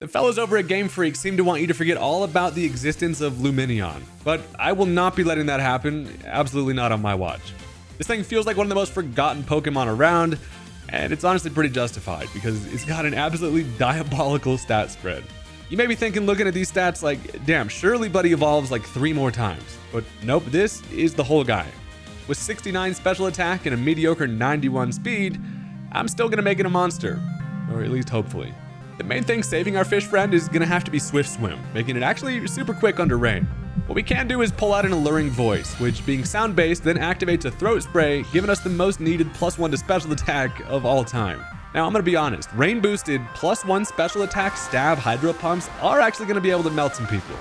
The fellows over at Game Freak seem to want you to forget all about the existence of Luminion, but I will not be letting that happen, absolutely not on my watch. This thing feels like one of the most forgotten Pokemon around, and it's honestly pretty justified because it's got an absolutely diabolical stat spread. You may be thinking, looking at these stats like, damn, surely Buddy evolves like 3 more times, but nope, this is the whole guy. With 69 special attack and a mediocre 91 speed, I'm still gonna make it a monster, or at least hopefully. The main thing saving our fish friend is gonna have to be Swift Swim, making it actually super quick under rain. What we can do is pull out an alluring voice, which being sound based then activates a throat spray, giving us the most needed +1 to special attack of all time. Now I'm gonna be honest, rain boosted +1 special attack stab hydro pumps are actually gonna be able to melt some people.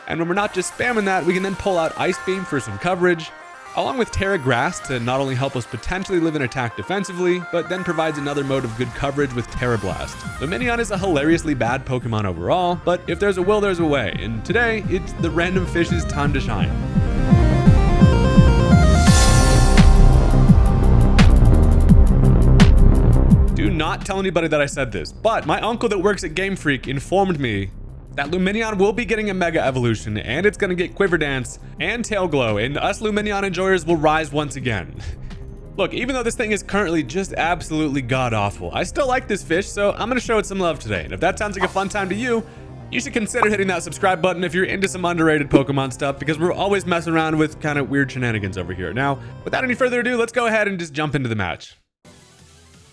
And when we're not just spamming that, we can then pull out Ice Beam for some coverage, along with Terra Grass to not only help us potentially live and attack defensively, but then provides another mode of good coverage with Terra Blast. Luminion is a hilariously bad Pokemon overall, but if there's a will, there's a way, and today, it's the random fish's time to shine. Do not tell anybody that I said this, but my uncle that works at Game Freak informed me that Luminion will be getting a Mega Evolution, and it's gonna get Quiver Dance and Tail Glow, and us Luminion enjoyers will rise once again. Look, even though this thing is currently just absolutely god-awful, I still like this fish, so I'm gonna show it some love today. And if that sounds like a fun time to you, you should consider hitting that subscribe button if you're into some underrated Pokemon stuff, because we're always messing around with kind of weird shenanigans over here. Now, without any further ado, let's go ahead and just jump into the match.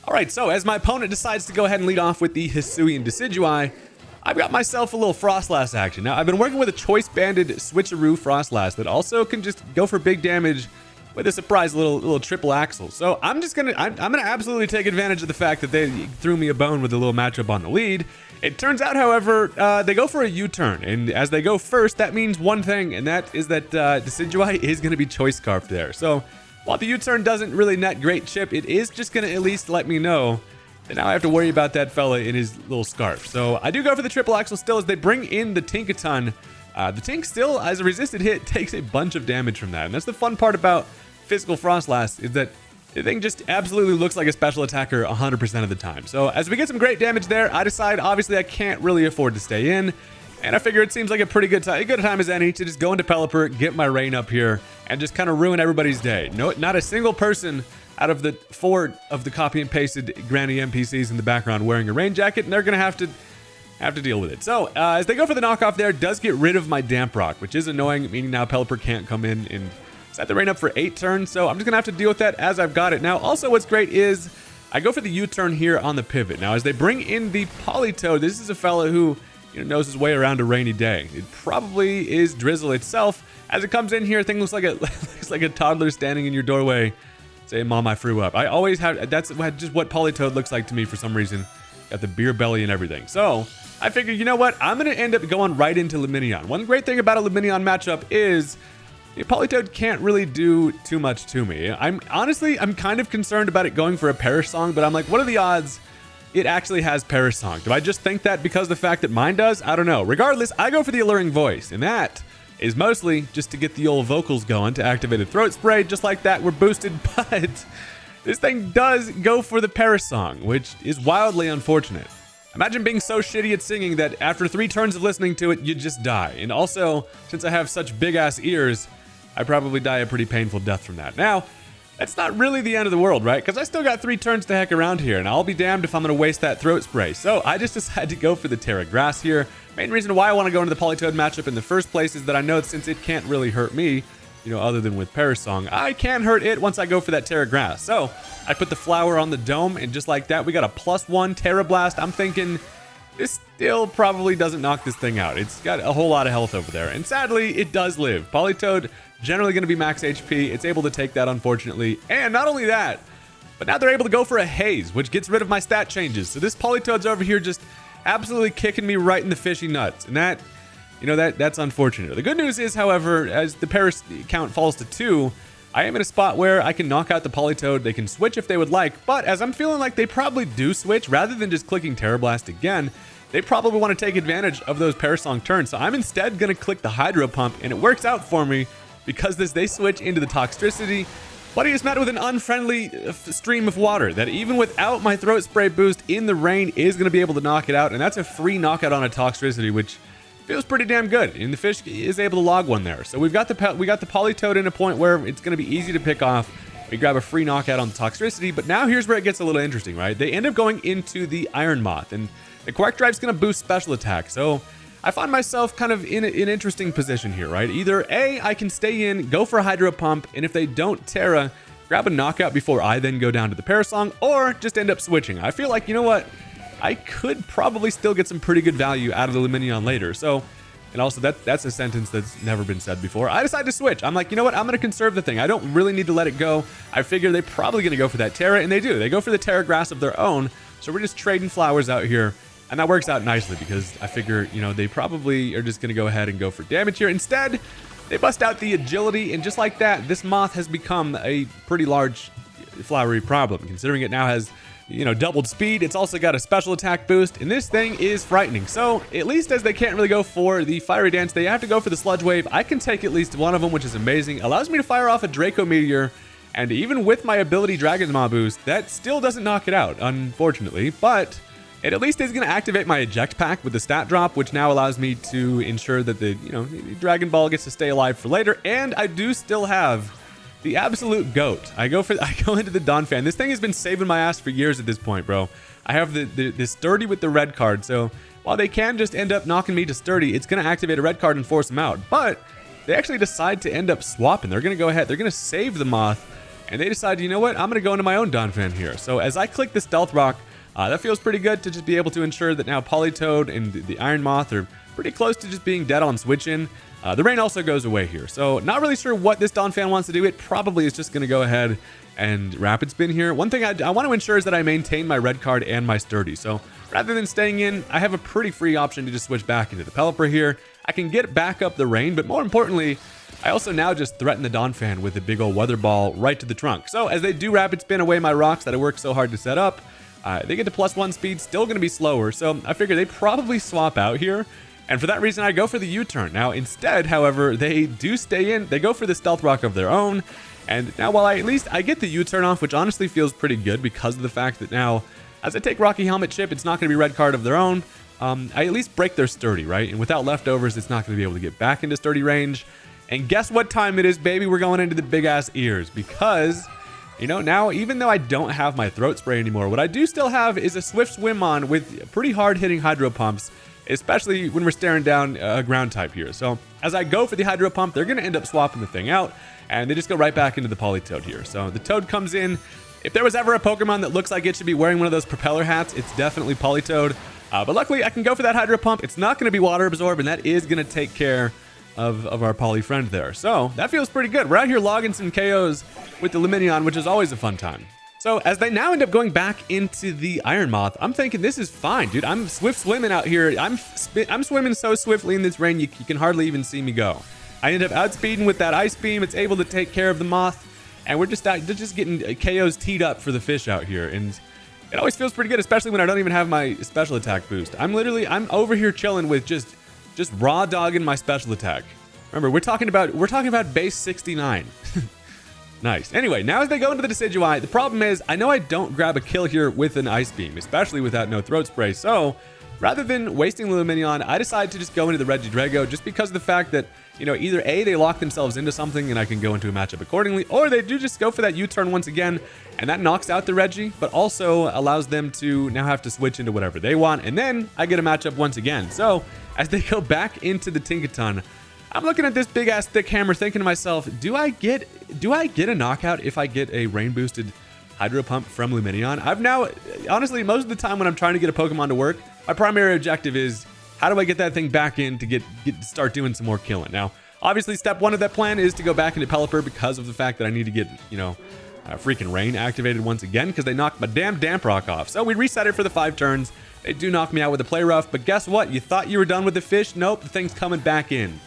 Alright, so as my opponent decides to go ahead and lead off with the Hisuian Decidueye, I've got myself a little Frostlass action. Now, I've been working with a choice banded switcheroo Frostlass that also can just go for big damage with a surprise little triple axle. So I'm gonna absolutely take advantage of the fact that they threw me a bone with a little matchup on the lead. It turns out, however, they go for a U-turn, and as they go first, that means one thing, and that is that Decidueye is gonna be choice scarfed there. So while the U-turn doesn't really net great chip, it is just gonna at least let me know. And now I have to worry about that fella in his little scarf. So I do go for the triple axle still as they bring in the Tinkaton. The Tink still, as a resisted hit, takes a bunch of damage from that. And that's the fun part about physical Frostlass, is that the thing just absolutely looks like a special attacker 100% of the time. So as we get some great damage there, I decide obviously I can't really afford to stay in. And I figure it seems like a pretty good time as any to just go into Pelipper, get my rain up here, and just kind of ruin everybody's day. No, not a single person out of the 4 of the copy and pasted granny NPCs in the background wearing a rain jacket, and they're gonna have to deal with it. So as they go for the knockoff there, it does get rid of my Damp Rock, which is annoying, meaning now Pelipper can't come in and set the rain up for 8 turns. So I'm just gonna have to deal with that as I've got it. Now, also what's great is I go for the U-turn here on the pivot. Now, as they bring in the Politoed, this is a fella who knows his way around a rainy day. It probably is Drizzle itself. As it comes in here, thing looks like a toddler standing in your doorway saying, "Mom, I threw up." I always have, that's just what Politoed looks like to me for some reason. Got the beer belly and everything. So I figured, you know what? I'm going to end up going right into Luminion. One great thing about a Luminion matchup is Politoed can't really do too much to me. I'm kind of concerned about it going for a Perish Song, but I'm like, what are the odds it actually has Perish Song? Do I just think that because of the fact that mine does? I don't know. Regardless, I go for the Alluring Voice, and that is mostly just to get the old vocals going to activate a throat spray. Just like that, we're boosted, but this thing does go for the Perish Song, which is wildly unfortunate. Imagine being so shitty at singing that after 3 turns of listening to it, you just die. And also, since I have such big ass ears, I probably die a pretty painful death from that. Now, that's not really the end of the world, right? Because I still got 3 turns to heck around here, and I'll be damned if I'm going to waste that throat spray. So I just decided to go for the Terra Grass here. Main reason why I want to go into the Politoed matchup in the first place is that I know since it can't really hurt me, other than with Perish Song, I can hurt it once I go for that Terra Grass. So I put the flower on the dome, and just like that, we got a +1 Terra Blast. I'm thinking this still probably doesn't knock this thing out. It's got a whole lot of health over there, and sadly, it does live. Politoed, generally going to be max HP. It's able to take that, unfortunately. And not only that, but now they're able to go for a Haze, which gets rid of my stat changes. So this Politoed's over here just absolutely kicking me right in the fishy nuts. And that's unfortunate. The good news is, however, as the Perish count falls to 2, I am in a spot where I can knock out the Politoed. They can switch if they would like, but as I'm feeling like they probably do switch, rather than just clicking Terra Blast again, they probably want to take advantage of those Perish Song turns. So I'm instead going to click the Hydro Pump, and it works out for me because they switch into the Toxtricity. But he is met with an unfriendly stream of water that even without my throat spray boost in the rain is going to be able to knock it out. And that's a free knockout on a Toxtricity, which feels pretty damn good. And the fish is able to log one there. So we got the Politoed in a point where it's going to be easy to pick off. We grab a free knockout on the Toxtricity. But now here's where it gets a little interesting, right? They end up going into the Iron Moth. And the Quark Drive is going to boost special attack. So I find myself kind of in an interesting position here, right? Either A, I can stay in, go for a Hydro Pump, and if they don't Terra, grab a knockout before I then go down to the Parasong, or just end up switching. I feel like, you know what? I could probably still get some pretty good value out of the Luminion later. So, and also that's a sentence that's never been said before. I decided to switch. I'm like, you know what? I'm going to conserve the thing. I don't really need to let it go. I figure they're probably going to go for that Terra, and they do. They go for the Terra Grass of their own. So we're just trading flowers out here. And that works out nicely because I figure, you know, they probably are just going to go ahead and go for damage here. Instead, they bust out the agility. And just like that, this moth has become a pretty large flowery problem, considering it now has, you know, doubled speed. It's also got a special attack boost. And this thing is frightening. So at least as they can't really go for the fiery dance, they have to go for the sludge wave. I can take at least one of them, which is amazing. Allows me to fire off a Draco Meteor. And even with my ability Dragon's Maw boost, that still doesn't knock it out, unfortunately. But it at least is going to activate my eject pack with the stat drop, which now allows me to ensure that the, you know, Dragon Ball gets to stay alive for later. And I do still have the absolute GOAT. I go into the Donphan. This thing has been saving my ass for years at this point, bro. I have the Sturdy with the red card. So while they can just end up knocking me to Sturdy, it's going to activate a red card and force them out. But they actually decide to end up swapping. They're going to go ahead. They're going to save the Moth. And they decide, you know what? I'm going to go into my own Donphan here. So as I click the Stealth Rock, that feels pretty good to just be able to ensure that now Politoed and the Iron Moth are pretty close to just being dead on switch in. The rain also goes away here. So not really sure what this Donphan wants to do. It probably is just going to go ahead and rapid spin here. One thing I want to ensure is that I maintain my red card and my Sturdy. So rather than staying in, I have a pretty free option to just switch back into the Pelipper here. I can get back up the rain, but more importantly, I also now just threaten the Donphan with a big old weather ball right to the trunk. So as they do rapid spin away my rocks that I worked so hard to set up, they get to +1 speed, still going to be slower. So I figure they probably swap out here. And for that reason, I go for the U-turn. Now, instead, however, they do stay in. They go for the Stealth Rock of their own. And now, while I get the U-turn off, which honestly feels pretty good because of the fact that now, as I take Rocky Helmet Chip, it's not going to be red card of their own. I at least break their Sturdy, right? And without leftovers, it's not going to be able to get back into Sturdy range. And guess what time it is, baby? We're going into the big-ass ears because, you know, now, even though I don't have my Throat Spray anymore, what I do still have is a Swift Swim on with pretty hard-hitting Hydro Pumps, especially when we're staring down a ground type here. So as I go for the Hydro Pump, they're going to end up swapping the thing out, and they just go right back into the Politoed here. So the Toad comes in. If there was ever a Pokemon that looks like it should be wearing one of those propeller hats, it's definitely Politoed. But luckily, I can go for that Hydro Pump. It's not going to be Water Absorb, and that is going to take care of our Poly friend there. So that feels pretty good. We're out here logging some KOs with the Luminion, which is always a fun time. So as they now end up going back into the Iron Moth, I'm thinking this is fine, dude. I'm swift swimming out here. I'm swimming so swiftly in this rain, you can hardly even see me go. I end up outspeeding with that Ice Beam. It's able to take care of the Moth, and we're just getting KOs teed up for the fish out here. And it always feels pretty good, especially when I don't even have my special attack boost. I'm over here chilling with just raw dogging my special attack. Remember, we're talking about base 69. Nice. Anyway, now as they go into the Decidueye, the problem is I know I don't grab a kill here with an Ice Beam, especially without no Throat Spray. So rather than wasting Luminion, I decide to just go into the Regidrago just because of the fact that, you know, either A, they lock themselves into something and I can go into a matchup accordingly, or they do just go for that U-turn once again, and that knocks out the Regi, but also allows them to now have to switch into whatever they want, and then I get a matchup once again. So as they go back into the Tinkaton, I'm looking at this big ass thick hammer thinking to myself, do I get a knockout if I get a rain boosted Hydro Pump from Luminion? I've now, honestly, most of the time when I'm trying to get a Pokemon to work, my primary objective is how do I get that thing back in to start doing some more killing. Now, obviously step one of that plan is to go back into Pelipper because of the fact that I need to get, you know, freaking rain activated once again because they knocked my damn Damp Rock off. So we reset it for the 5 turns. They do knock me out with a Play Rough, but guess what? You thought you were done with the fish? Nope, the thing's coming back in.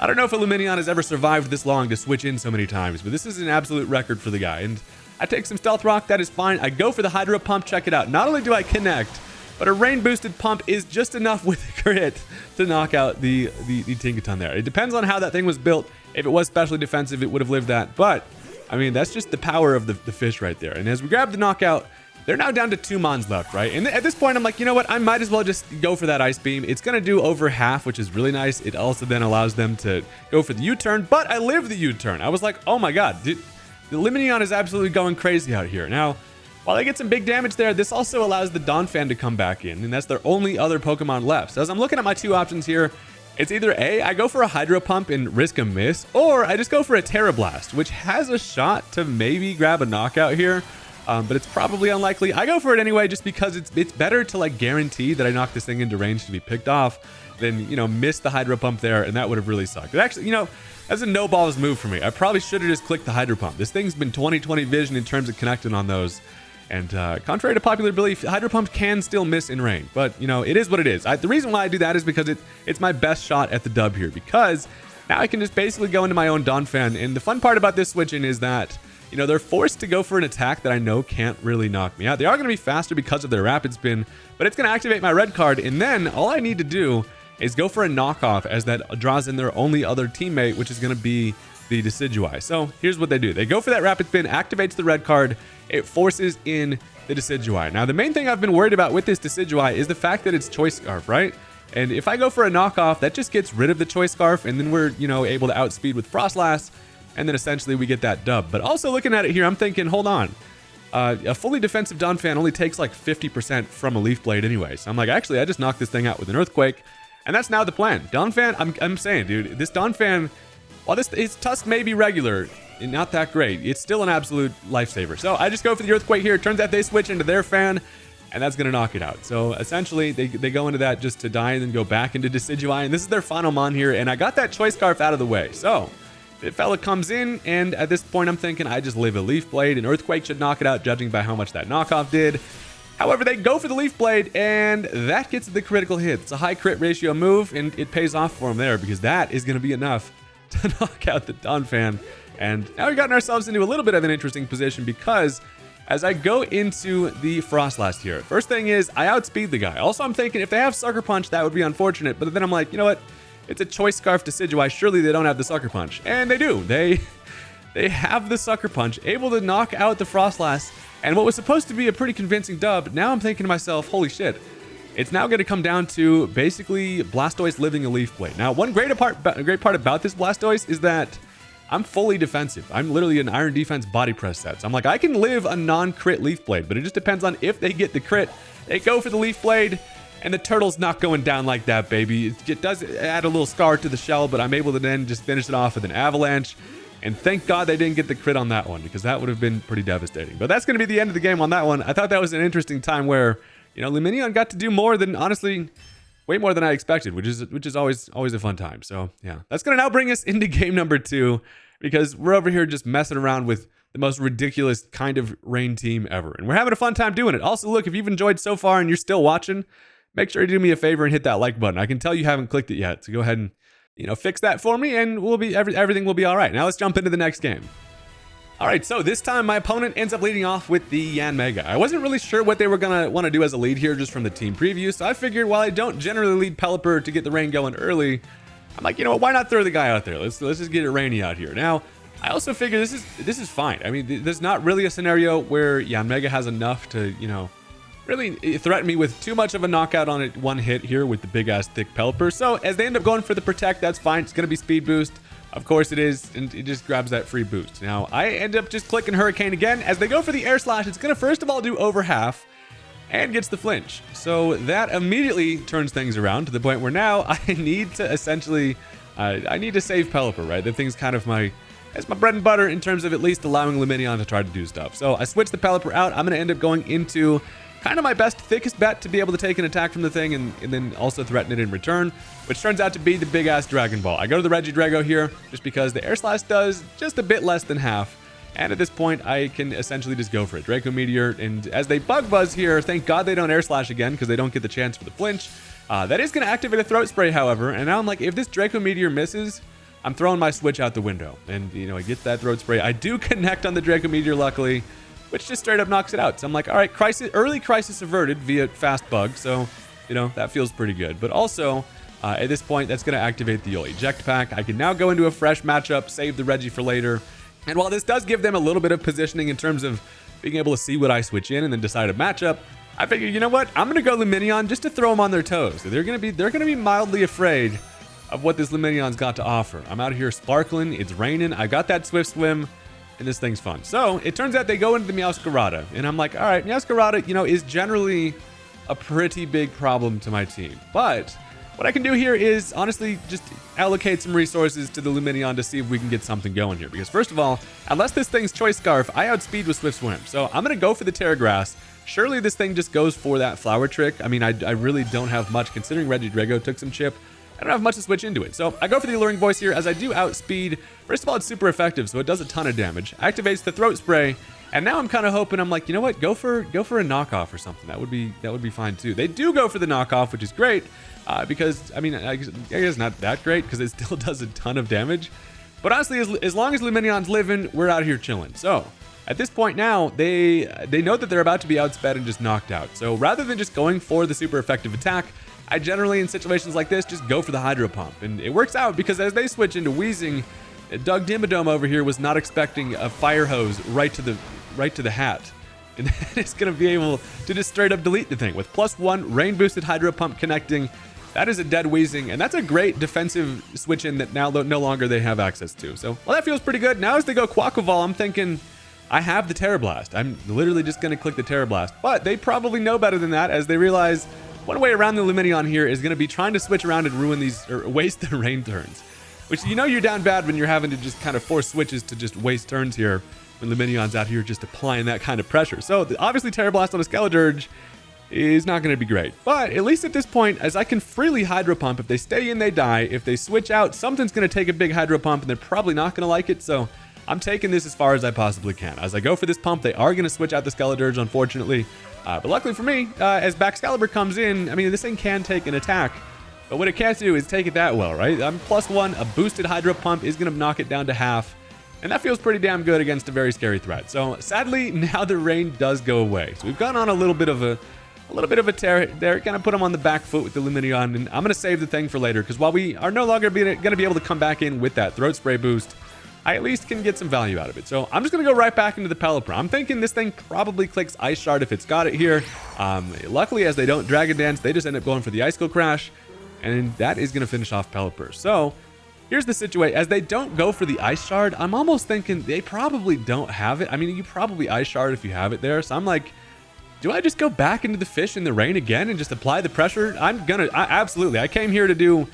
I don't know if a Luminion has ever survived this long to switch in so many times, but this is an absolute record for the guy. And I take some Stealth Rock, that is fine. I go for the Hydro Pump, check it out. Not only do I connect, but a rain boosted pump is just enough with a crit to knock out the Tinkaton there. It depends on how that thing was built. If it was specially defensive, it would have lived that. But I mean, that's just the power of the fish right there. And as we grab the knockout, they're now down to 2 mons left, right? And at this point, I'm like, you know what? I might as well just go for that Ice Beam. It's going to do over half, which is really nice. It also then allows them to go for the U-turn, but I live the U-turn. I was like, oh my god, dude, the Luminion is absolutely going crazy out here. Now, while they get some big damage there, this also allows the Donphan to come back in, and that's their only other Pokemon left. So as I'm looking at my 2 options here, it's either A, I go for a Hydro Pump and risk a miss, or I just go for a Terra Blast, which has a shot to maybe grab a knockout here. But it's probably unlikely. I go for it anyway just because it's better to like guarantee that I knock this thing into range to be picked off than, you know, miss the Hydro Pump there, and that would have really sucked. It actually, you know, that's a no balls move for me. I probably should have just clicked the Hydro Pump. This thing's been 20/20 vision in terms of connecting on those. And contrary to popular belief, Hydro Pump can still miss in range. But, you know, it is what it is. The reason why I do that is because it's my best shot at the dub here. Because now I can just basically go into my own Donphan. And the fun part about this switching is that, you know, they're forced to go for an attack that I know can't really knock me out. They are going to be faster because of their Rapid Spin, but it's going to activate my red card, and then all I need to do is go for a knockoff as that draws in their only other teammate, which is going to be the Decidueye. So here's what they do. They go for that Rapid Spin, activates the red card, it forces in the Decidueye. Now, the main thing I've been worried about with this Decidueye is the fact that it's Choice Scarf, right? And if I go for a knockoff, that just gets rid of the Choice Scarf, and then we're, you know, able to outspeed with Frostlass, and then essentially we get that dub. But also looking at it here, I'm thinking, hold on. A fully defensive Donphan only takes like 50% from a Leaf Blade anyway. So I'm like, actually, I just knocked this thing out with an Earthquake. And that's now the plan. Donphan, I'm saying, dude, this Donphan, while its tusk may be regular and not that great, it's still an absolute lifesaver. So I just go for the Earthquake here. It turns out they switch into their fan, and that's going to knock it out. So essentially, they go into that just to die and then go back into Decidueye. And this is their final mon here. And I got that Choice Scarf out of the way. So the fella comes in, and at this point, I'm thinking I just live a Leaf Blade. An Earthquake should knock it out, judging by how much that knockoff did. However, they go for the Leaf Blade, and that gets the critical hit. It's a high crit ratio move, and it pays off for him there because that is going to be enough to knock out the Donphan. And now we've gotten ourselves into a little bit of an interesting position because as I go into the Frostlass here, first thing is I outspeed the guy. Also, I'm thinking if they have Sucker Punch, that would be unfortunate. But then I'm like, you know what? It's a Choice Scarf Decidueye. Surely they don't have the Sucker Punch. And they do. They have the Sucker Punch, able to knock out the Frostlass. And what was supposed to be a pretty convincing dub, now I'm thinking to myself, holy shit. It's now going to come down to basically Blastoise living a Leaf Blade. Now, one great part about this Blastoise is that I'm fully defensive. I'm literally an Iron Defense body press set. So I'm like, I can live a non-crit Leaf Blade, but it just depends on if they get the crit. They go for the Leaf Blade, and the turtle's not going down like that, baby. It does add a little scar to the shell, but I'm able to then just finish it off with an Avalanche. And thank God they didn't get the crit on that one, because that would have been pretty devastating. But that's going to be the end of the game on that one. I thought that was an interesting time where, you know, Luminion got to do more than, honestly, way more than I expected, which is always a fun time. So yeah, that's going to now bring us into game number 2, because we're over here just messing around with the most ridiculous kind of rain team ever. And we're having a fun time doing it. Also, look, if you've enjoyed so far and you're still watching, make sure you do me a favor and hit that like button. I can tell you haven't clicked it yet, so go ahead and, you know, fix that for me, and everything will be all right. Now let's jump into the next game. All right, so this time my opponent ends up leading off with the Yanmega. I wasn't really sure what they were gonna want to do as a lead here just from the team preview, so I figured while I don't generally lead Pelipper to get the rain going early, I'm like, you know what, why not throw the guy out there? Let's just get it rainy out here. Now, I also figure this is fine. I mean, there's not really a scenario where Yanmega has enough to, you know, really threaten me with too much of a knockout on it one hit here with the big ass thick Pelipper. So as they end up going for the Protect, that's fine. It's gonna be speed boost. Of course it is, and it just grabs that free boost. Now I end up just clicking Hurricane again. As they go for the Air Slash, it's gonna first of all do over half and gets the flinch. So that immediately turns things around to the point where now I need to essentially, I need to save Pelipper, right? The thing's kind of it's my bread and butter in terms of at least allowing Luminion to try to do stuff. So I switch the Pelipper out. I'm gonna end up going into kind of my best, thickest bet to be able to take an attack from the thing and then also threaten it in return, which turns out to be the big-ass Dragon Ball. I go to the Regidrago here just because the Air Slash does just a bit less than half, and at this point, I can essentially just go for it. Draco Meteor, and as they Bug Buzz here, thank God they don't Air Slash again because they don't get the chance for the flinch. That is going to activate a Throat Spray, however, and now I'm like, if this Draco Meteor misses, I'm throwing my Switch out the window, and, you know, I get that Throat Spray. I do connect on the Draco Meteor, luckily, which just straight up knocks it out. So I'm like, all right, early crisis averted via fast bug. So, you know, that feels pretty good. But also, at this point, that's going to activate the Eject Pack. I can now go into a fresh matchup, save the Reggie for later, And while this does give them a little bit of positioning in terms of being able to see what I switch in and then decide a matchup, I figured, you know what? I'm going to go Luminion just to throw them on their toes. They're going to be mildly afraid of what this Luminion's got to offer. I'm out here sparkling. It's raining. I got that Swift Swim, and this thing's fun. So it turns out they go into the Meowscarada, and I'm like, all right, Meowscarada, you know, is generally a pretty big problem to my team. But what I can do here is honestly just allocate some resources to the Luminion to see if we can get something going here. Because first of all, unless this thing's Choice Scarf, I outspeed with Swift Swim. So I'm going to go for the Terra Grass. Surely this thing just goes for that Flower Trick. I mean, I really don't have much considering Regidrago took some chip. I don't have much to switch into it. So I go for the Alluring Voice here as I do outspeed. First of all, it's super effective, so it does a ton of damage. Activates the Throat Spray. And now I'm kind of hoping, I'm like, you know what? Go for a knockoff or something. That would be fine too. They do go for the knockoff, which is great. Because, I mean, I guess not that great because it still does a ton of damage. But honestly, as long as Luminion's living, we're out here chilling. So at this point now, they know that they're about to be outsped and just knocked out. So rather than just going for the super effective attack, I generally, in situations like this, just go for the Hydro Pump. And it works out because as they switch into Wheezing, Doug Dimmadome over here was not expecting a Fire Hose right to the hat. And then it's going to be able to just straight up delete the thing with +1 Rain Boosted Hydro Pump connecting. That is a dead Wheezing, and that's a great defensive switch in that now no longer they have access to. So, well, that feels pretty good. Now as they go Quaquaval, I'm thinking, I have the Terra Blast. I'm literally just going to click the Terra Blast. But they probably know better than that as they realize one way around the Luminion here is going to be trying to switch around and ruin these, or waste the rain turns. Which, you know, you're down bad when you're having to just kind of force switches to just waste turns here when Luminion's out here just applying that kind of pressure. So, obviously, Terra Blast on a Skeledirge is not going to be great. But at least at this point, as I can freely Hydro Pump, if they stay in, they die. If they switch out, something's going to take a big Hydro Pump, and they're probably not going to like it. So I'm taking this as far as I possibly can. As I go for this pump, they are going to switch out the Skeledirge, unfortunately. But luckily for me, as Baxcalibur comes in, I mean, this thing can take an attack. But what it can't do is take it that well, right? I'm +1, a boosted Hydro Pump is going to knock it down to half. And that feels pretty damn good against a very scary threat. So sadly, now the rain does go away. So we've gone on a little bit of a tear there, kind of put him on the back foot with the Luminion, and I'm going to save the thing for later, because while we are no longer going to be able to come back in with that Throat Spray boost, I at least can get some value out of it. So I'm just going to go right back into the Pelipper. I'm thinking this thing probably clicks Ice Shard if it's got it here. Luckily, as they don't Dragon Dance, they just end up going for the Icicle Crash, and that is going to finish off Pelipper. So here's the situation. As they don't go for the Ice Shard, I'm almost thinking they probably don't have it. I mean, you probably Ice Shard if you have it there. So I'm like, do I just go back into the fish in the rain again and just apply the pressure? Absolutely. I came here to do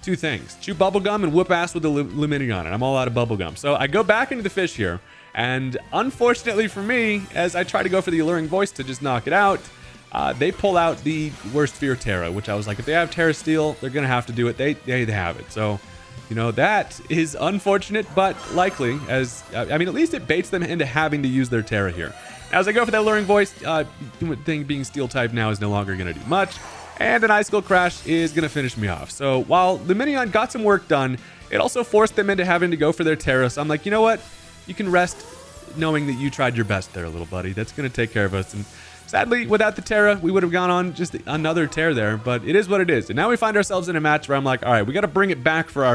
two things. Chew bubblegum and whoop ass with the Luminion, and I'm all out of bubblegum. So I go back into the fish here, and unfortunately for me, as I try to go for the Alluring Voice to just knock it out, they pull out the Worst Fear Terra, which I was like, if they have Terra Steel, they're going to have to do it. They have it. So, you know, that is unfortunate, but likely, as, I mean, at least it baits them into having to use their Terra here. As I go for that Alluring Voice, thing being Steel type now is no longer going to do much. And an Icicle Crash is going to finish me off. So while Luminion got some work done, it also forced them into having to go for their Terra. So I'm like, you know what? You can rest knowing that you tried your best there, little buddy. That's going to take care of us. And sadly, without the Terra, we would have gone on just another tear there. But it is what it is. And now we find ourselves in a match where I'm like, all right, we got to bring it back for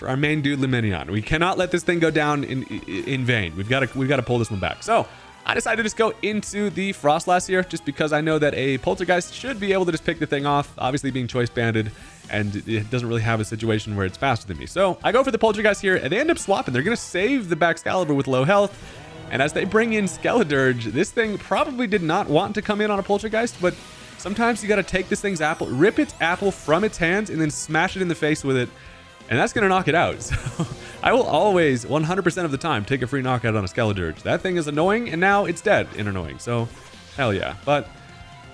our main dude, Luminion. We cannot let this thing go down in vain. We've got to pull this one back. So I decided to just go into the Frostlass here, just because I know that a Poltergeist should be able to just pick the thing off, obviously being choice banded, and it doesn't really have a situation where it's faster than me. So I go for the Poltergeist here, and they end up swapping. They're going to save the Baxcalibur with low health, and as they bring in Skeledirge, this thing probably did not want to come in on a Poltergeist, but sometimes you got to take this thing's apple, rip its apple from its hands, and then smash it in the face with it, and that's going to knock it out. So I will always, 100% of the time, take a free knockout on a Skeledirge. That thing is annoying, and now it's dead and annoying. So, hell yeah. But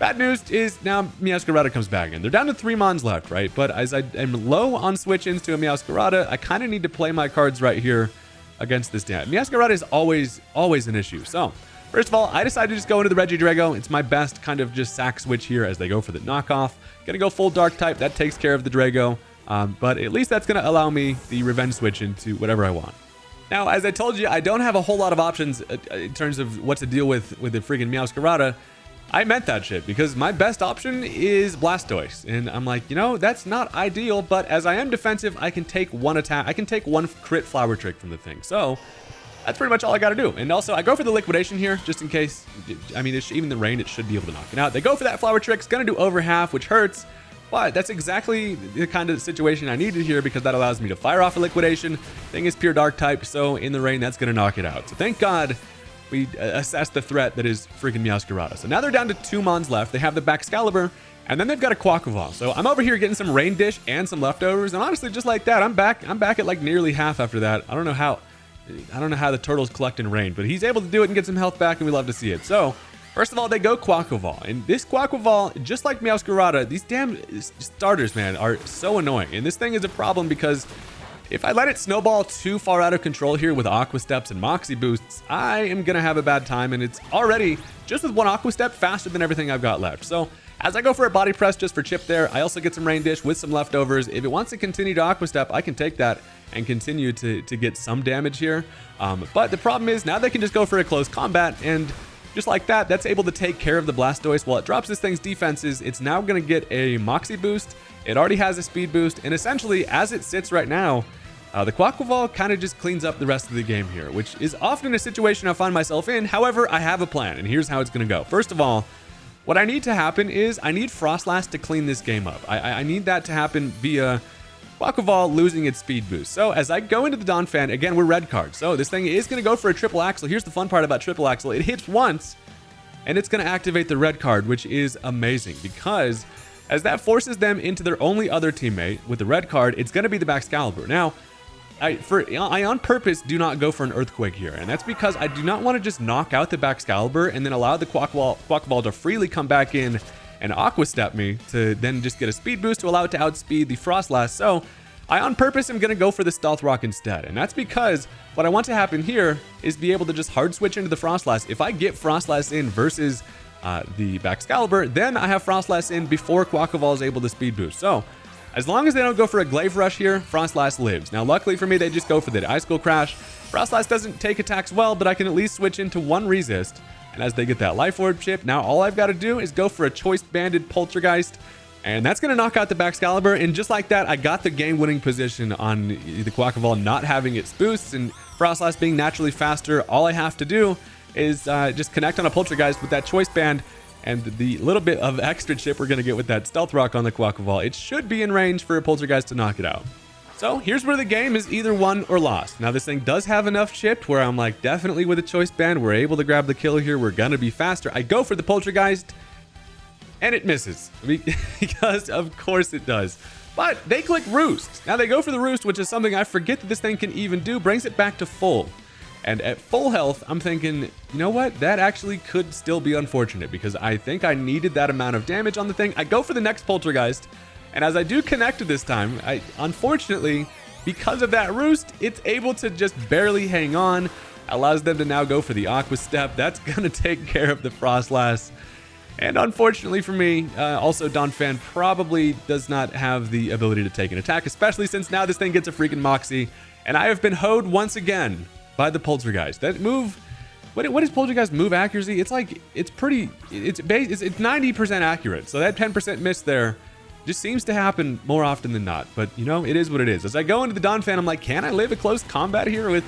bad news is now Meowscarada comes back in. They're down to 3 Mons left, right? But as I am low on switch-ins to a Meowscarada, I kind of need to play my cards right here against this damn. Meowscarada is always an issue. So, first of all, I decided to just go into the Regidrago. It's my best kind of just sack switch here as they go for the knockoff. Gonna go full Dark type. That takes care of the Drago. But at least that's going to allow me the revenge switch into whatever I want. Now, as I told you, I don't have a whole lot of options in terms of what to deal with the freaking Meowscarada. I meant that shit because my best option is Blastoise. And I'm like, you know, that's not ideal, but as I am defensive, I can take one attack. I can take one crit Flower Trick from the thing. So that's pretty much all I got to do. And also, I go for the liquidation here, just in case. I mean, even the rain, it should be able to knock it out. They go for that flower trick. It's going to do over half, which hurts. But that's exactly the kind of situation I needed here, because that allows me to fire off a liquidation. Thing is pure dark type, so in the rain, that's going to knock it out. So thank God we assessed the threat that is freaking Meowscarada. So now they're down to 2 Mons left. They have the Baxcalibur, and then they've got a Quaquaval. So I'm over here getting some Rain Dish and some leftovers, and honestly, just like that, I'm back at like nearly half after that. I don't know how the turtles collect in rain, but he's able to do it and get some health back, and we love to see it. So first of all, they go Quaquaval, and this Quaquaval, just like Meowscarada, these damn starters, man, are so annoying. And this thing is a problem because if I let it snowball too far out of control here with Aqua Steps and Moxie Boosts, I am gonna have a bad time, and it's already, just with one Aqua Step, faster than everything I've got left. So as I go for a body press just for chip there, I also get some Rain Dish with some leftovers. If it wants to continue to Aqua Step, I can take that and continue to get some damage here. But the problem is now they can just go for a close combat, and just like that, that's able to take care of the Blastoise. While it drops this thing's defenses, it's now going to get a Moxie boost. It already has a speed boost, and essentially, as it sits right now, the Quaquaval kind of just cleans up the rest of the game here, which is often a situation I find myself in. However, I have a plan, and here's how it's going to go. First of all, what I need to happen is I need Frostlass to clean this game up. I need that to happen via Quaquaval losing its speed boost. So as I go into the Donphan, again, we're red card. So this thing is going to go for a triple axle. Here's the fun part about triple axle. It hits once, and it's going to activate the red card, which is amazing, because as that forces them into their only other teammate with the red card, it's going to be the Baxcalibur. Now, I on purpose do not go for an Earthquake here, and that's because I do not want to just knock out the Baxcalibur and then allow the Quaquaval to freely come back in and Aqua Step me to then just get a speed boost to allow it to outspeed the Frostlass. So I on purpose am going to go for the Stealth Rock instead, and that's because what I want to happen here is be able to just hard switch into the Frostlass. If I get Frostlass in versus the Baxcalibur, then I have Frostlass in before Quaquaval is able to speed boost. So as long as they don't go for a Glaive Rush here, Frostlass lives. Now, luckily for me, they just go for the Ice Skull Crash. Frostlass doesn't take attacks well, but I can at least switch into one resist. And as they get that Life Orb chip, now all I've got to do is go for a Choice Banded Poltergeist, and that's going to knock out the Baxcalibur. And just like that, I got the game-winning position on the Quaquaval not having its boosts, and Frostlass being naturally faster. All I have to do is just connect on a Poltergeist with that Choice Band, and the little bit of extra chip we're going to get with that Stealth Rock on the Quaquaval, it should be in range for a Poltergeist to knock it out. So here's where the game is either won or lost. Now this thing does have enough chipped where I'm like, definitely with a Choice Band, we're able to grab the kill here. We're going to be faster. I go for the Poltergeist, and it misses, because of course it does. But they click Roost. Now they go for the Roost, which is something I forget that this thing can even do, brings it back to full. And at full health, I'm thinking, you know what? That actually could still be unfortunate, because I think I needed that amount of damage on the thing. I go for the next Poltergeist, and as I do connect this time, unfortunately, because of that Roost, it's able to just barely hang on. Allows them to now go for the Aqua Step. That's going to take care of the Frostlass. And unfortunately for me, also Donphan probably does not have the ability to take an attack, especially since now this thing gets a freaking Moxie. And I have been hoed once again by the Poltergeist. That move, what is Poltergeist move accuracy? It's like, it's 90% accurate. So that 10% miss there just seems to happen more often than not. But you know, it is what it is. As I go into the Donphan, I'm like, can I live a close combat here with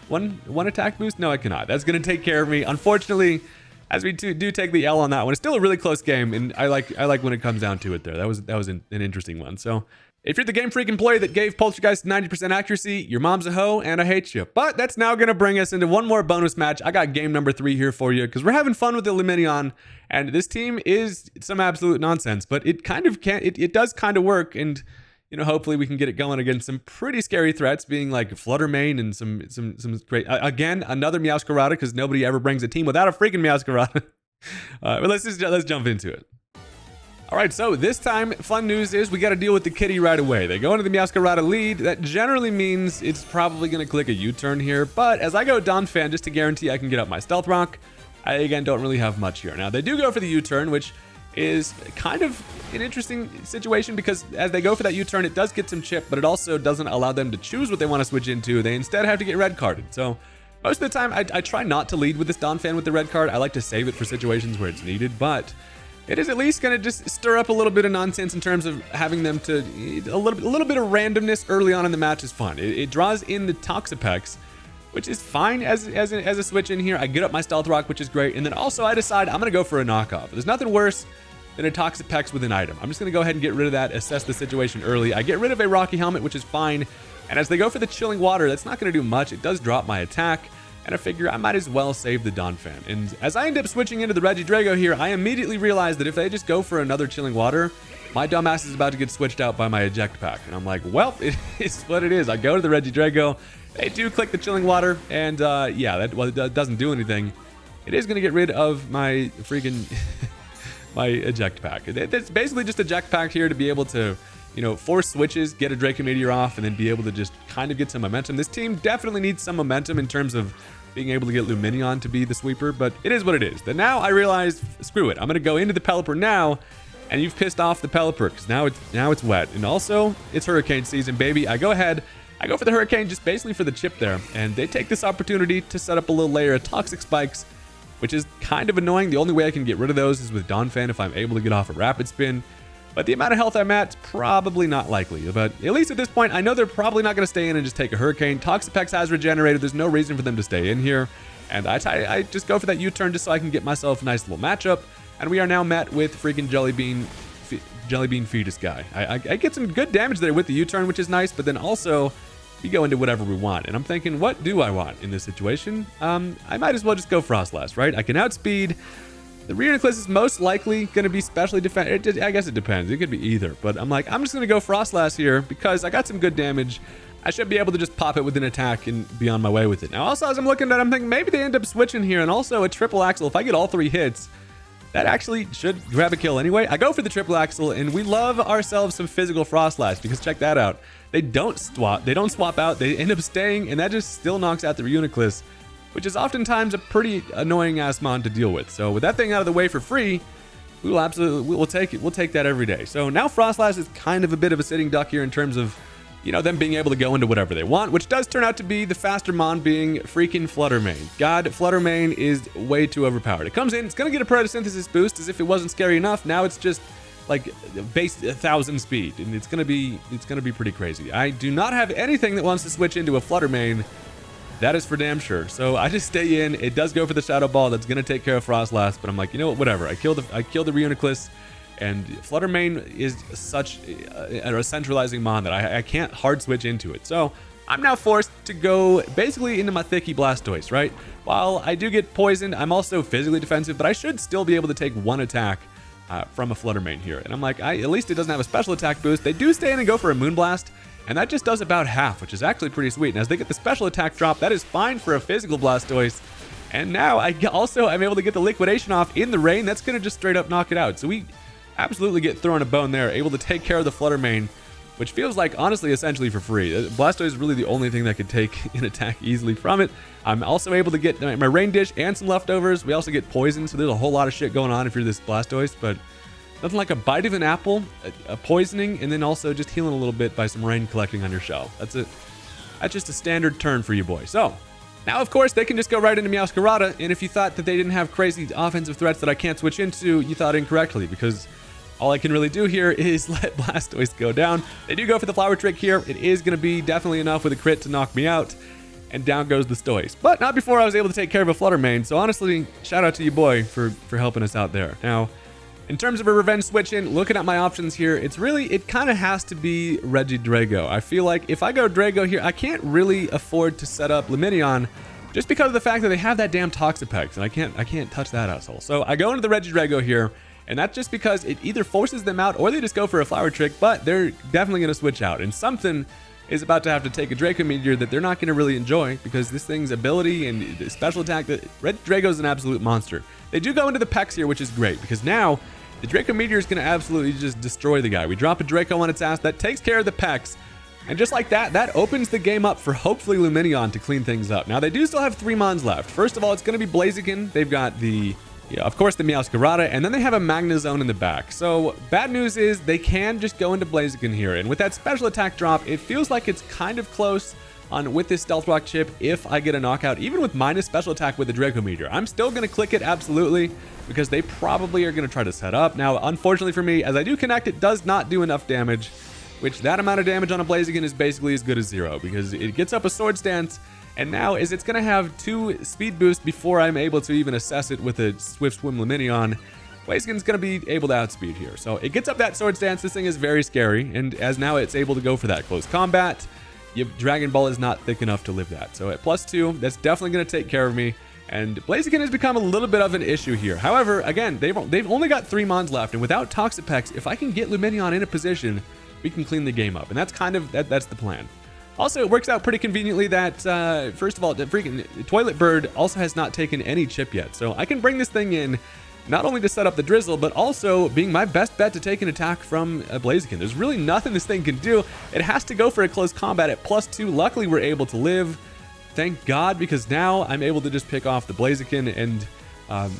one attack boost? No, I cannot. That's going to take care of me. Unfortunately, as we do take the L on that one, it's still a really close game, and I like when it comes down to it there. That was an interesting one. So if you're the Game Freak employee that gave Poltergeist 90% accuracy, your mom's a hoe, and I hate you. But that's now going to bring us into one more bonus match. I got game number 3 here for you, because we're having fun with the Luminion, and this team is some absolute nonsense, but it kind of can, it does kind of work, and you know, hopefully we can get it going against some pretty scary threats, being like Fluttermane and some great, again, another Meowscarada, because nobody ever brings a team without a freaking Meowscarada. But let's jump into it. All right, so this time, fun news is we got to deal with the kitty right away. They go into the Meowscarada lead. That generally means it's probably going to click a U-turn here, but as I go Donphan, just to guarantee I can get up my Stealth Rock, I again don't really have much here. Now they do go for the U-turn, which is kind of an interesting situation, because as they go for that U-turn, it does get some chip, but it also doesn't allow them to choose what they want to switch into. They instead have to get red carded. So most of the time, I try not to lead with this Donphan with the red card. I like to save it for situations where it's needed, but it is at least going to just stir up a little bit of nonsense in terms of having them to a little bit of randomness early on in the match is fun. It draws in the Toxapex, which is fine as a switch in here. I get up my Stealth Rock, which is great. And then also I decide I'm going to go for a knockoff. There's nothing worse than a Toxic Pex with an item. I'm just going to go ahead and get rid of that, assess the situation early. I get rid of a Rocky Helmet, which is fine. And as they go for the Chilling Water, that's not going to do much. It does drop my attack. And I figure I might as well save the Donphan. And as I end up switching into the Regidrago here, I immediately realize that if they just go for another Chilling Water, my dumbass is about to get switched out by my Eject Pack. And I'm like, well, it is what it is. I go to the Regidrago. They do click the Chilling Water. And yeah, that doesn't do anything. It is going to get rid of my freaking my Eject Pack. It's basically just Eject Pack here to be able to, you know, force switches, get a Draco Meteor off, and then be able to just kind of get some momentum. This team definitely needs some momentum in terms of being able to get Luminion to be the sweeper, but it is what it is. Then now I realize, screw it. I'm going to go into the Pelipper now, and you've pissed off the Pelipper because now it's wet. And also, it's Hurricane season, baby. I go ahead, I go for the Hurricane just basically for the chip there, and they take this opportunity to set up a little layer of Toxic Spikes, which is kind of annoying. The only way I can get rid of those is with Donphan if I'm able to get off a Rapid Spin. But the amount of health I'm at, probably not likely. But at least at this point, I know they're probably not going to stay in and just take a Hurricane. Toxapex has regenerated. There's no reason for them to stay in here. And I just go for that U-turn just so I can get myself a nice little matchup. And we are now met with freaking Jellybean Fetus guy. I get some good damage there with the U-turn, which is nice. But then also, we go into whatever we want. And I'm thinking, what do I want in this situation? I might as well just go Frostlass, right? I can outspeed. The Reuniclus is most likely going to be specially defended. I guess it depends. It could be either. But I'm like, I'm just going to go Frostlass here because I got some good damage. I should be able to just pop it with an attack and be on my way with it. Now, also, as I'm looking at it, I'm thinking maybe they end up switching here. And also a triple axle. If I get all 3 hits, that actually should grab a kill anyway. I go for the triple axle, and we love ourselves some physical Frostlass because check that out. They don't swap out. They end up staying, and that just still knocks out the Reuniclus, which is oftentimes a pretty annoying ass mon to deal with. So with that thing out of the way for free, we'll take it. We'll take that every day. So now Frostlass is kind of a bit of a sitting duck here in terms of, you know, them being able to go into whatever they want, which does turn out to be the faster mon being freaking Fluttermane. God, Fluttermane is way too overpowered. It comes in, it's gonna get a Protosynthesis boost as if it wasn't scary enough. Now it's just like base 1000 speed, and it's gonna be pretty crazy. I do not have anything that wants to switch into a Fluttermane. That is for damn sure. So I just stay in. It does go for the Shadow Ball. That's going to take care of Frostlass. But I'm like, you know what? Whatever. I kill the Reuniclus. And Fluttermane is such a centralizing mon that I can't hard switch into it. So I'm now forced to go basically into my Thicky Blastoise, right? While I do get poisoned, I'm also physically defensive. But I should still be able to take one attack from a Fluttermane here. And I'm like, at least it doesn't have a special attack boost. They do stay in and go for a Moonblast. And that just does about half, which is actually pretty sweet. And as they get the special attack drop, that is fine for a physical Blastoise. And now I'm able to get the liquidation off in the rain. That's going to just straight up knock it out. So we absolutely get thrown a bone there, able to take care of the Fluttermane, which feels like, honestly, essentially for free. Blastoise is really the only thing that could take an attack easily from it. I'm also able to get my Rain Dish and some leftovers. We also get poison, so there's a whole lot of shit going on if you're this Blastoise, but nothing like a bite of an apple, a poisoning, and then also just healing a little bit by some rain collecting on your shell. That's it. That's just a standard turn for you, boy. So now, of course, they can just go right into Meowscarada, and if you thought that they didn't have crazy offensive threats that I can't switch into, you thought incorrectly, because all I can really do here is let Blastoise go down. They do go for the Flower Trick here. It is going to be definitely enough with a crit to knock me out, and down goes the Stoise. But not before I was able to take care of a Fluttermane, so honestly, shout out to you, boy, for helping us out there. Now, in terms of a revenge switch in, looking at my options here, it kind of has to be Regidrago. I feel like if I go Drago here, I can't really afford to set up Luminion just because of the fact that they have that damn Toxapex, and I can't touch that asshole. So I go into the Regidrago here, and that's just because it either forces them out or they just go for a Flower Trick, but they're definitely going to switch out. And something is about to have to take a Draco Meteor that they're not going to really enjoy because this thing's ability and special attack, Regidrago's an absolute monster. They do go into the Pex here, which is great because now the Draco Meteor is going to absolutely just destroy the guy. We drop a Draco on its ass. That takes care of the Pex. And just like that, that opens the game up for hopefully Luminion to clean things up. Now, they do still have 3 mons left. First of all, it's going to be Blaziken. They've got of course, the Meowscarada, and then they have a Magnezone in the back. So bad news is they can just go into Blaziken here. And with that special attack drop, it feels like it's kind of close with this Stealth Rock chip if I get a knockout, even with minus special attack with the Draco Meteor. I'm still going to click it, absolutely, because they probably are going to try to set up. Now, unfortunately for me, as I do connect, it does not do enough damage, which that amount of damage on a Blaziken is basically as good as 0, because it gets up a Sword Stance, And now is it's going to have 2 speed boosts before I'm able to even assess it with a Swift Swim Luminion. Blaziken's going to be able to outspeed here. So it gets up that Swords Dance. This thing is very scary. And as now it's able to go for that close combat, Dragon Ball is not thick enough to live that. So at +2, that's definitely going to take care of me. And Blaziken has become a little bit of an issue here. However, again, they've only got 3 Mons left. And without Toxapex, if I can get Luminion in a position, we can clean the game up. And that's kind of, that's the plan. Also, it works out pretty conveniently that, first of all, the freaking Toilet Bird also has not taken any chip yet. So I can bring this thing in not only to set up the Drizzle, but also being my best bet to take an attack from Blaziken. There's really nothing this thing can do. It has to go for a close combat at +2. Luckily, we're able to live. Thank God, because now I'm able to just pick off the Blaziken. And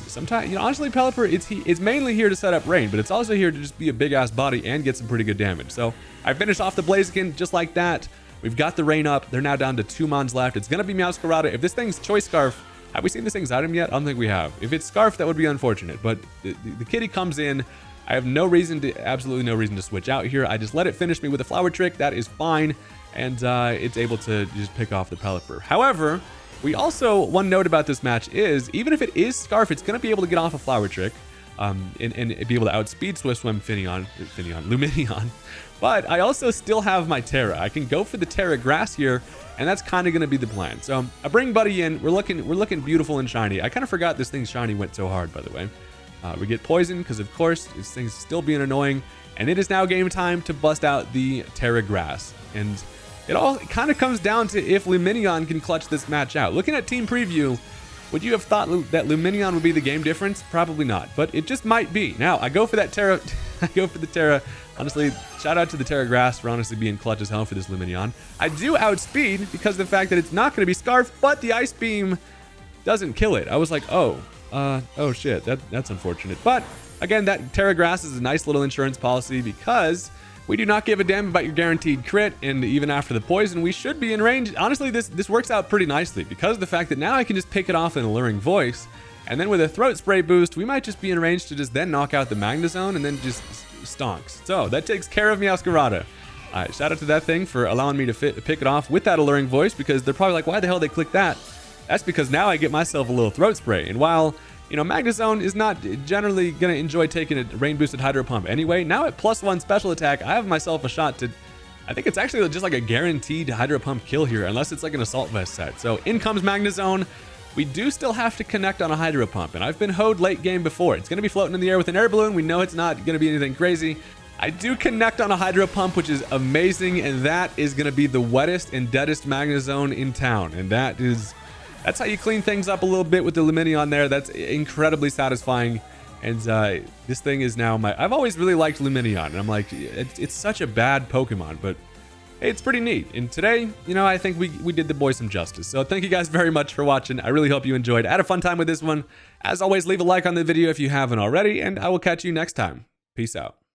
sometimes, honestly, Pelipper, it's mainly here to set up rain, but it's also here to just be a big-ass body and get some pretty good damage. So I finished off the Blaziken just like that. We've got the rain up. They're now down to 2 Mons left. It's going to be Meowscarada. If this thing's Choice Scarf, have we seen this thing's item yet? I don't think we have. If it's Scarf, that would be unfortunate. But the kitty comes in. I have absolutely no reason to switch out here. I just let it finish me with a Flower Trick. That is fine. And it's able to just pick off the Pelipper. However, we also, one note about this match is, even if it is Scarf, it's going to be able to get off a Flower Trick. And be able to outspeed Swift Swim Luminion. But I also still have my Terra. I can go for the Terra Grass here, and that's kind of going to be the plan. So I bring Buddy in. We're looking beautiful and shiny. I kind of forgot this thing's shiny went so hard, by the way. We get Poison because, of course, this thing's still being annoying. And it is now game time to bust out the Terra Grass. And it all kind of comes down to if Luminion can clutch this match out. Looking at team preview, would you have thought that Luminion would be the game difference? Probably not, but it just might be. Now, I go for that Terra. I go for the Terra. Honestly, shout out to the Terra Grass for honestly being clutch as hell for this Luminion. I do outspeed because of the fact that it's not going to be Scarf, but the Ice Beam doesn't kill it. I was like, oh shit, that's unfortunate. But again, that Terra Grass is a nice little insurance policy because we do not give a damn about your guaranteed crit, and even after the poison, we should be in range. Honestly, this works out pretty nicely because of the fact that now I can just pick it off in Alluring Voice, and then with a Throat Spray boost, we might just be in range to just then knock out the Magnezone and then just stonks. So that takes care of Meowscarada. All right, shout out to that thing for allowing me to pick it off with that Alluring Voice, because they're probably like, why the hell they clicked that? That's because now I get myself a little Throat Spray, and while Magnezone is not generally going to enjoy taking a rain-boosted Hydro Pump anyway. Now at +1 special attack, I have myself a shot to... I think it's actually just like a guaranteed Hydro Pump kill here, unless it's like an Assault Vest set. So in comes Magnezone. We do still have to connect on a Hydro Pump, and I've been hoed late game before. It's going to be floating in the air with an air balloon. We know it's not going to be anything crazy. I do connect on a Hydro Pump, which is amazing, and that is going to be the wettest and deadest Magnezone in town, and that's how you clean things up a little bit with the Luminion there. That's incredibly satisfying. And this thing is now I've always really liked Luminion. And I'm like, it's such a bad Pokemon, but hey, it's pretty neat. And today, I think we did the boy some justice. So thank you guys very much for watching. I really hope you enjoyed. I had a fun time with this one. As always, leave a like on the video if you haven't already, and I will catch you next time. Peace out.